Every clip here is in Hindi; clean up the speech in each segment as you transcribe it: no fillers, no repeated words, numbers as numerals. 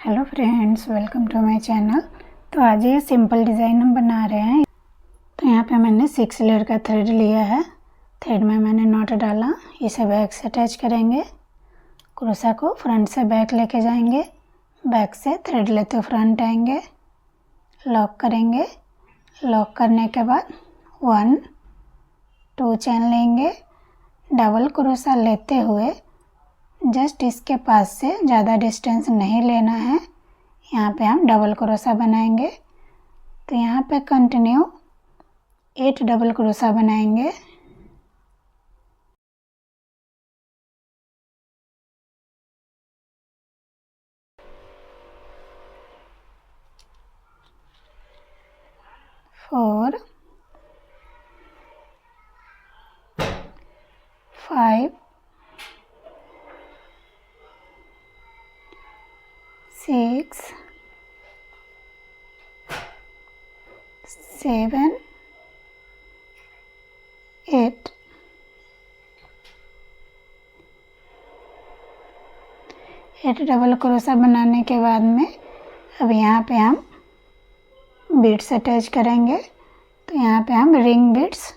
Hello friends, welcome to my channel. तो आज ये सिंपल डिज़ाइन हम बना रहे हैं। तो यहाँ पे मैंने 6 लेयर का थ्रेड लिया है। थ्रेड में मैंने नॉट डाला, इसे बैक से अटैच करेंगे। क्रोशा को फ्रंट से बैक लेके जाएंगे, बैक से थ्रेड लेते फ्रंट आएंगे, लॉक करेंगे। लॉक करने के बाद 1 2 चेन लेंगे, डबल क्रोशा लेते हुए जस्ट इसके पास से ज़्यादा डिस्टेंस नहीं लेना है। यहाँ पे हम डबल क्रोशा बनाएंगे। तो यहाँ पे कंटिन्यू 8 डबल क्रोशा बनाएंगे। फोर, 5, 6, 7, 8। डबल क्रोशा बनाने के बाद में अब यहाँ पे हम बीड्स अटैच करेंगे। तो यहाँ पे हम रिंग बीड्स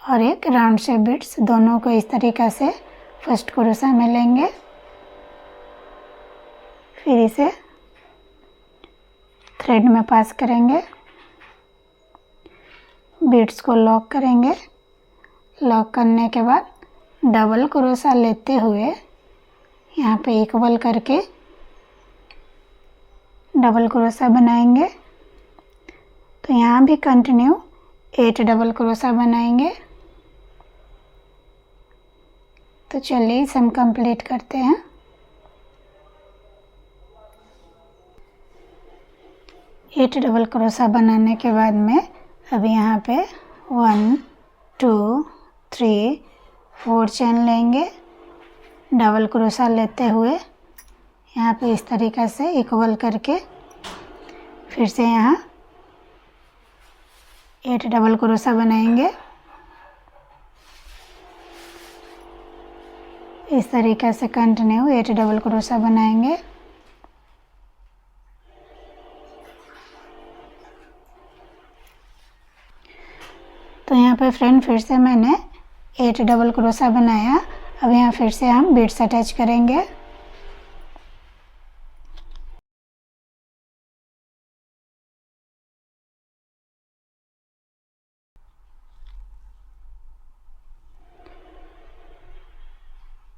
और एक राउंड शेप बीड्स दोनों को इस तरीक़ा से फर्स्ट क्रोशा में लेंगे, फिर इसे थ्रेड में पास करेंगे, बीड्स को लॉक करेंगे। लॉक करने के बाद डबल क्रोशा लेते हुए यहाँ पे इक्वल करके डबल क्रोशा बनाएंगे। तो यहाँ भी कंटिन्यू 8 डबल क्रोशा बनाएंगे। तो चलिए इसे हम कंप्लीट करते हैं। एट डबल क्रोशा बनाने के बाद में अब यहाँ पे 1 2 3 4 चेन लेंगे, डबल क्रोशा लेते हुए यहाँ पे इस तरीक़ा से इक्वल करके फिर से यहाँ 8 डबल क्रोशा बनाएंगे। इस तरीक़े से कंटिन्यू 8 डबल क्रोशा बनाएंगे। तो यहाँ पे फ्रेंड फिर से मैंने 8 डबल क्रोशा बनाया। अब यहाँ फिर से हम बीड्स अटैच करेंगे।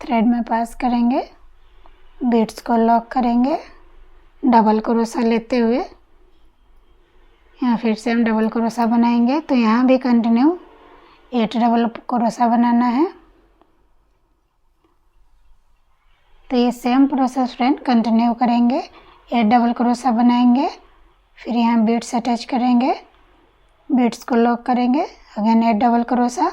थ्रेड में पास करेंगे, बीड्स को लॉक करेंगे, डबल क्रोशा लेते हुए यहाँ फिर से हम डबल क्रोशा बनाएंगे। तो यहाँ भी कंटिन्यू 8 डबल क्रोशा बनाना है। तो ये सेम प्रोसेस फ्रेंड कंटिन्यू करेंगे। 8 डबल क्रोशा बनाएंगे, फिर यहाँ बीड्स अटैच करेंगे, बीड्स को लॉक करेंगे, अगेन 8 डबल क्रोशा।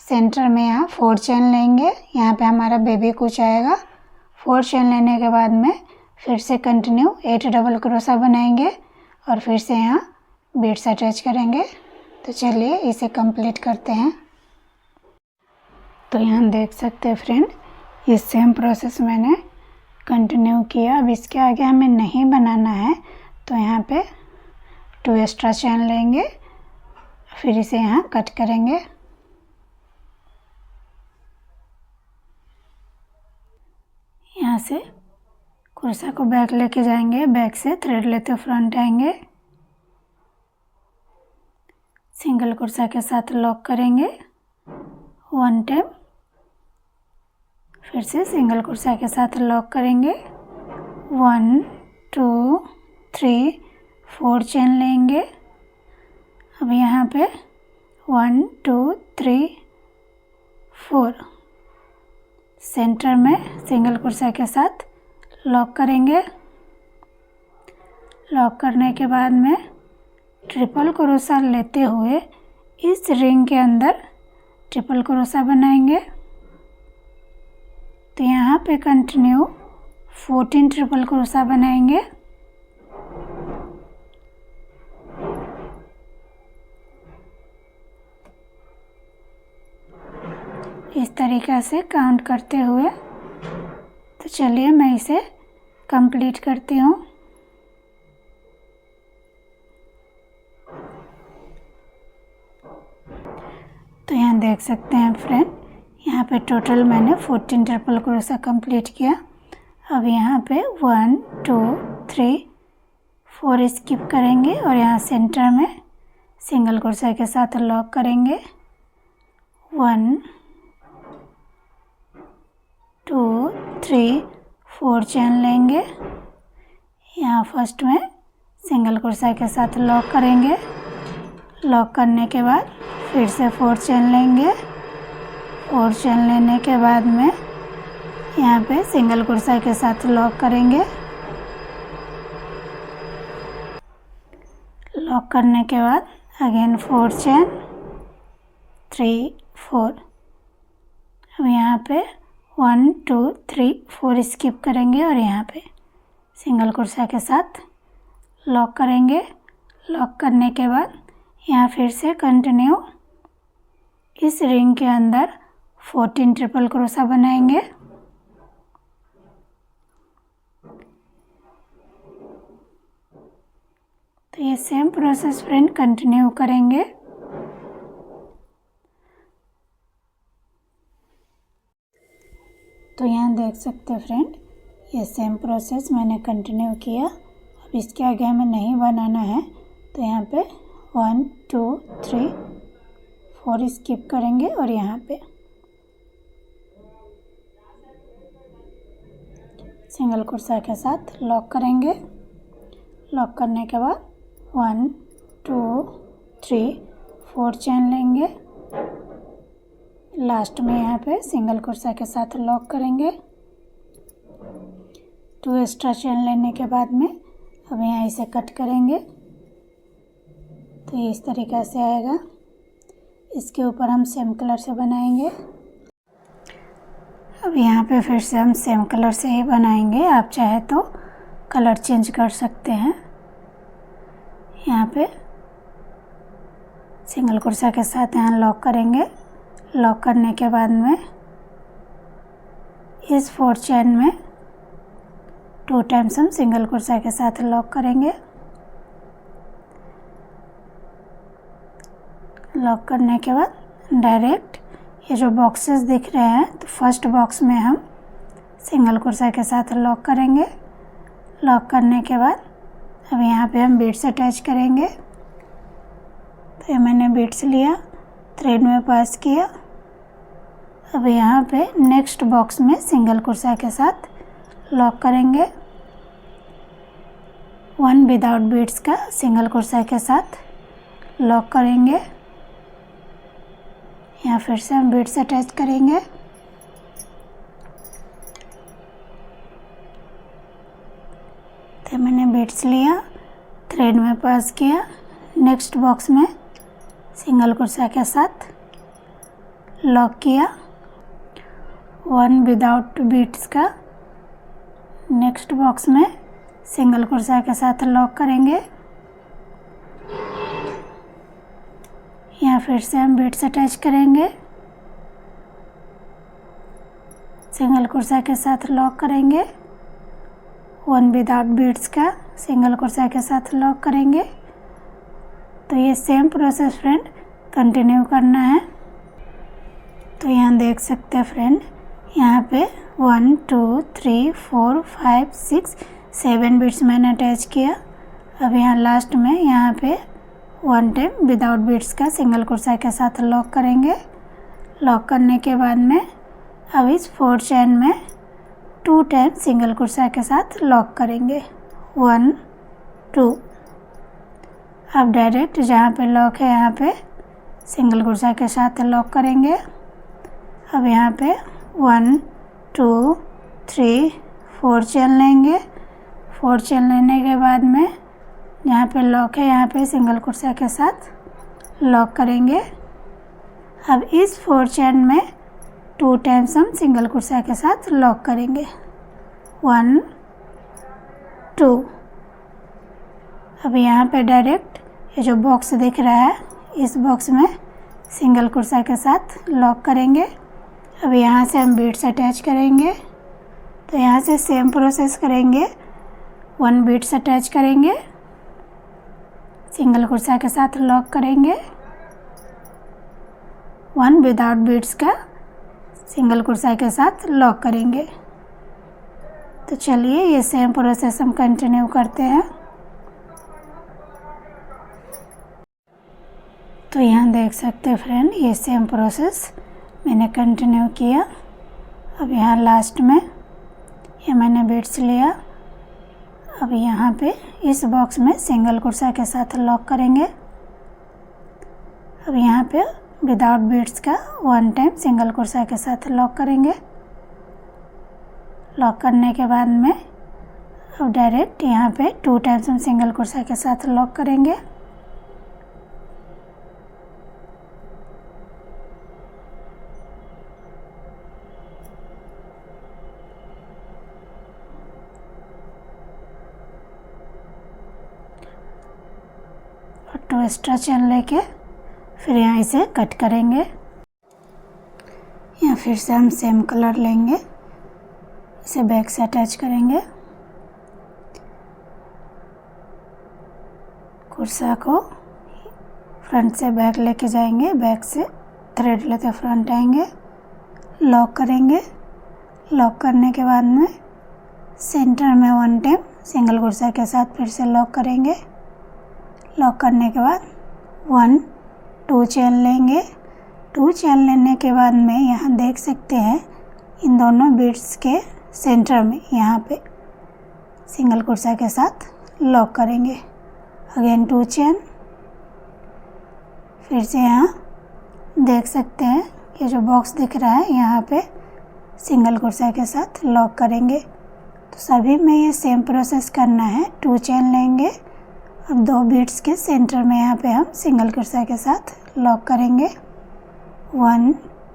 सेंटर में यहाँ 4 चेन लेंगे, यहाँ पे हमारा बेबी कुछ आएगा। 4 चेन लेने के बाद में फिर से कंटिन्यू 8 डबल क्रोशा बनाएंगे और फिर से यहाँ बीड्स अटैच करेंगे। तो चलिए इसे कंप्लीट करते हैं। तो यहाँ देख सकते हैं फ्रेंड, ये सेम प्रोसेस मैंने कंटिन्यू किया। अब इसके आगे हमें नहीं बनाना है, तो यहाँ पे 2 एक्स्ट्रा चेन लेंगे, फिर इसे यहाँ कट करेंगे। यहाँ से क्रोशा को बैक लेके जाएंगे, बैक से थ्रेड लेते फ्रंट आएंगे, सिंगल क्रोशा के साथ लॉक करेंगे 1 टाइम, फिर से सिंगल क्रोशा के साथ लॉक करेंगे 1 2 3 4 चेन लेंगे। अब यहाँ पे 1 2 3 4 सेंटर में सिंगल क्रोशा के साथ लॉक करेंगे। लॉक करने के बाद में ट्रिपल क्रोशा लेते हुए इस रिंग के अंदर ट्रिपल क्रोशा बनाएंगे। तो यहाँ पे कंटिन्यू 14 ट्रिपल क्रोशा बनाएंगे। इस तरीक़ा से काउंट करते हुए तो तो चलिए मैं इसे कंप्लीट करती हूँ। तो यहाँ देख सकते हैं फ्रेंड, यहाँ पे टोटल मैंने 14 ट्रिपल क्रोशा कंप्लीट किया। अब यहाँ पे 1 2 3 4 स्किप करेंगे और यहाँ सेंटर में सिंगल क्रोशा के साथ लॉक करेंगे। 1 2 3 4 चेन लेंगे। यहाँ फर्स्ट में सिंगल क्रोशा के साथ लॉक करेंगे। लॉक करने के बाद फिर से 4 चेन लेंगे। 4 चेन लेने के बाद में यहाँ पे सिंगल क्रोशा के साथ लॉक करेंगे। लॉक करने के बाद अगेन 4 चेन 3 4। अब यहाँ पे 1 2 3 4 स्किप करेंगे और यहाँ पे सिंगल क्रोशा के साथ लॉक करेंगे। लॉक करने के बाद यहाँ फिर से कंटिन्यू इस रिंग के अंदर 14 ट्रिपल क्रोशा बनाएंगे। तो ये सेम प्रोसेस फ्रेंड कंटिन्यू करेंगे। तो यहाँ देख सकते हैं फ्रेंड, ये सेम प्रोसेस मैंने कंटिन्यू किया। अब इसके आगे हमें नहीं बनाना है, तो यहाँ पे 1 2 3 4 स्किप करेंगे और यहाँ पे सिंगल क्रोशा के साथ लॉक करेंगे। लॉक करने के बाद 1 2 3 4 चेन लेंगे। लास्ट में यहाँ पे सिंगल क्रोशा के साथ लॉक करेंगे। 2 एक्स्ट्रा चेन लेने के बाद में अब यहाँ इसे कट करेंगे। तो ये इस तरीक़ा से आएगा। इसके ऊपर हम सेम कलर से बनाएंगे। अब यहाँ पे फिर से हम सेम कलर से ही बनाएंगे। आप चाहे तो कलर चेंज कर सकते हैं। यहाँ पे सिंगल क्रोशा के साथ यहाँ लॉक करेंगे। लॉक करने के बाद में इस 4 चेन में 2 टाइम्स हम सिंगल क्रोशा के साथ लॉक करेंगे। लॉक करने के बाद डायरेक्ट ये जो बॉक्सेस दिख रहे हैं, तो फर्स्ट बॉक्स में हम सिंगल क्रोशा के साथ लॉक करेंगे। लॉक करने के बाद अब यहाँ पे हम बीड्स अटैच करेंगे। तो ये मैंने बीड्स लिया, थ्रेड में पास किया। अब यहाँ पे नेक्स्ट बॉक्स में सिंगल क्रोशा के साथ लॉक करेंगे। 1 विदाउट बीड्स का सिंगल क्रोशा के साथ लॉक करेंगे। यहाँ फिर से हम बीड्स अटैच करेंगे। तो मैंने बीड्स लिया, थ्रेड में पास किया, नेक्स्ट बॉक्स में सिंगल क्रोशा के साथ लॉक किया। 1 विदाउट बीड्स का नेक्स्ट बॉक्स में सिंगल क्रोशा के साथ लॉक करेंगे। यहाँ फिर से हम बीड्स अटैच करेंगे। सिंगल क्रोशा के साथ लॉक करेंगे। 1 विदाउट बीड्स का सिंगल क्रोशा के साथ लॉक करेंगे। तो ये सेम प्रोसेस फ्रेंड कंटिन्यू करना है। तो यहाँ देख सकते हैं फ्रेंड, यहाँ पे 1 2 3 4 5 6 7 बीड्स मैंने अटैच किया। अब यहाँ लास्ट में यहाँ पे 1 टाइम विदाउट बीड्स का सिंगल क्रोशा के साथ लॉक करेंगे। लॉक करने के बाद में अब इस 4 चेन में 2 टाइम सिंगल क्रोशा के साथ लॉक करेंगे। 1 2। अब डायरेक्ट जहाँ पे लॉक है यहाँ पे सिंगल क्रोशा के साथ लॉक करेंगे। अब यहाँ पे 1 2 3 4 चेन लेंगे। 4 चेन लेने के बाद में यहाँ पे लॉक है, यहाँ पे सिंगल क्रोशा के साथ लॉक करेंगे। अब इस 4 चेन में 2 टाइम्स हम सिंगल क्रोशा के साथ लॉक करेंगे। 1 2। अब यहाँ पे डायरेक्ट ये जो बॉक्स दिख रहा है, इस बॉक्स में सिंगल क्रोशा के साथ लॉक करेंगे। अब यहाँ से हम बीड्स अटैच करेंगे। तो यहाँ से सेम प्रोसेस करेंगे। 1 बीड्स अटैच करेंगे, सिंगल कुर्सा के साथ लॉक करेंगे, 1 विदाउट बीड्स का सिंगल कुर्सा के साथ लॉक करेंगे। तो चलिए ये सेम प्रोसेस हम कंटिन्यू करते हैं। तो यहाँ देख सकते हैं फ्रेंड, ये सेम प्रोसेस मैंने कंटिन्यू किया। अब यहाँ लास्ट में ये मैंने बीड्स लिया। अब यहाँ पे इस बॉक्स में सिंगल कुर्सा के साथ लॉक करेंगे। अब यहाँ पे विदाउट बीड्स का 1 टाइम सिंगल कुर्सा के साथ लॉक करेंगे। लॉक करने के बाद में अब डायरेक्ट यहाँ पे 2 टाइम्स हम सिंगल कुर्सा के साथ लॉक करेंगे। और 2 एक्स्ट्रा चेन लेके फिर यहाँ इसे कट करेंगे। यहाँ फिर से हम सेम कलर लेंगे, इसे बैक से अटैच करेंगे। कुर्सा को फ्रंट से बैक लेके जाएंगे, बैक से थ्रेड लेते फ्रंट आएंगे, लॉक करेंगे। लॉक करने के बाद में सेंटर में 1 टाइम सिंगल कुर्सा के साथ फिर से लॉक करेंगे। लॉक करने के बाद 1 2 चेन लेंगे। 2 चेन लेने के बाद में यहाँ देख सकते हैं इन दोनों बीड्स के सेंटर में यहाँ पे सिंगल कुर्सा के साथ लॉक करेंगे। अगेन 2 चेन, फिर से यहाँ देख सकते हैं ये जो बॉक्स दिख रहा है यहाँ पे सिंगल कुर्सा के साथ लॉक करेंगे। तो सभी में ये सेम प्रोसेस करना है। 2 चेन लेंगे, अब 2 बीड्स के सेंटर में यहाँ पे हम सिंगल कुर्सा के साथ लॉक करेंगे। 1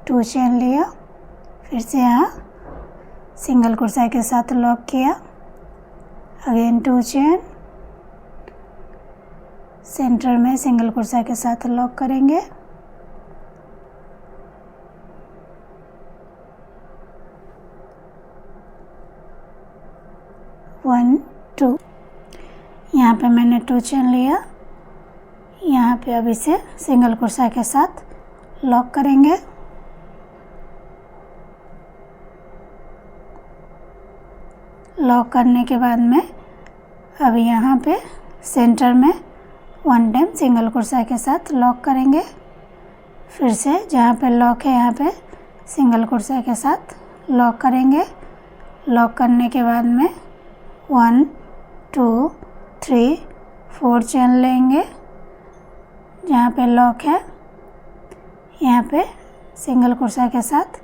2 चेन लिया, फिर से यहाँ सिंगल कुर्सा के साथ लॉक किया। अगेन 2 चेन, सेंटर में सिंगल कुर्सा के साथ लॉक करेंगे। वन 2, यहाँ पे मैंने 2 चेन लिया। यहाँ पे अब इसे सिंगल कुर्सा के साथ लॉक करेंगे। लॉक करने के बाद में अब यहाँ पे सेंटर में 1 टाइम सिंगल कुर्सा के साथ लॉक करेंगे। फिर से जहाँ पे लॉक है यहाँ पे सिंगल कुर्सा के साथ लॉक करेंगे। लॉक करने के बाद में 1 2 3 4 चेन लेंगे। जहाँ पे लॉक है यहाँ पे सिंगल कुर्सा के साथ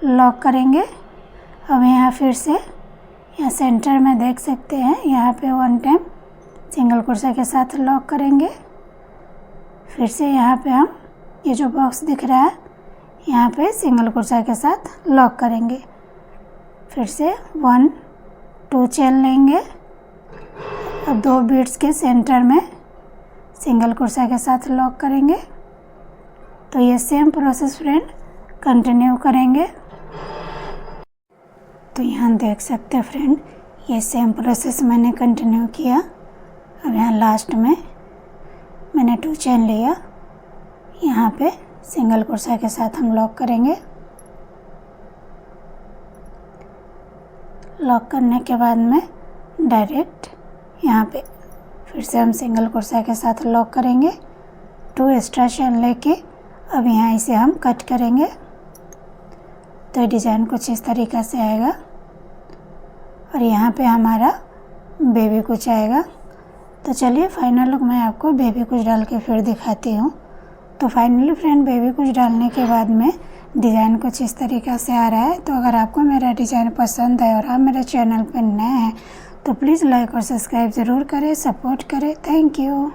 लॉक करेंगे। अब यहाँ फिर से यहाँ सेंटर में देख सकते हैं यहाँ पे 1 टाइम सिंगल कुर्सा के साथ लॉक करेंगे। फिर से यहाँ पे हम ये जो बॉक्स दिख रहा है यहाँ पे सिंगल कुर्सा के साथ लॉक करेंगे। फिर से 1 2 चेन लेंगे। अब 2 बीड्स के सेंटर में सिंगल कुर्सा के साथ लॉक करेंगे। तो ये सेम प्रोसेस फ्रेंड कंटिन्यू करेंगे। तो यहाँ देख सकते हैं फ्रेंड ये सेम प्रोसेस मैंने कंटिन्यू किया। अब यहाँ लास्ट में मैंने 2 चेन लिया, यहाँ पे सिंगल कुर्सा के साथ हम लॉक करेंगे। लॉक करने के बाद में डायरेक्ट यहाँ पे फिर से हम सिंगल कुर्सा के साथ लॉक करेंगे। 2 एक्स्ट्रा चेन लेके अब यहाँ इसे हम कट करेंगे। तो डिज़ाइन कुछ इस तरीक़ा से आएगा और यहाँ पे हमारा बेबी कुछ आएगा। तो चलिए फाइनल लुक मैं आपको बेबी कुछ डाल के फिर दिखाती हूँ। तो फाइनली फ्रेंड बेबी कुछ डालने के बाद में डिज़ाइन कुछ इस तरीक़ा से आ रहा है। तो अगर आपको मेरा डिज़ाइन पसंद है और आप मेरे चैनल पर नए हैं तो प्लीज़ लाइक और सब्सक्राइब ज़रूर करें, सपोर्ट करें। Thank you.